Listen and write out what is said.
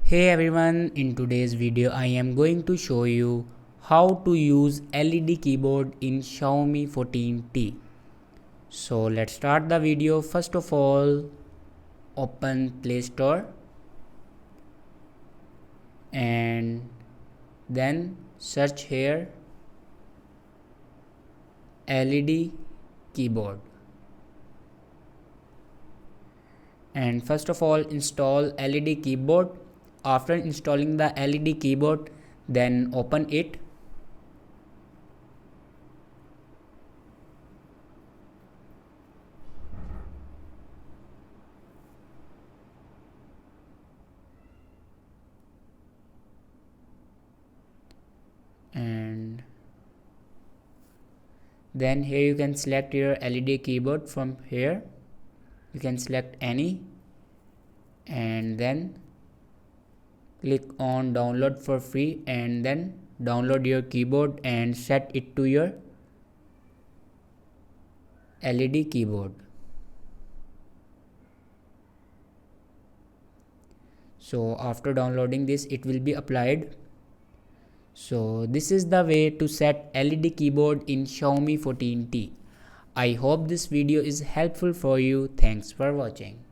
Hey everyone, in today's video I am going to show you how to use LED keyboard in Xiaomi 14T. So let's start the video. First of all, open Play Store and then search here LED keyboard. And first of all, install LED keyboard. After installing the LED keyboard, then open it. And then here you can select your LED keyboard. From here you can select any and then click on download for free and then download your keyboard and set it to your LED keyboard. So after downloading this, it will be applied. So this is the way to set LED keyboard in Xiaomi 14T. I hope this video is helpful for you. Thanks for watching.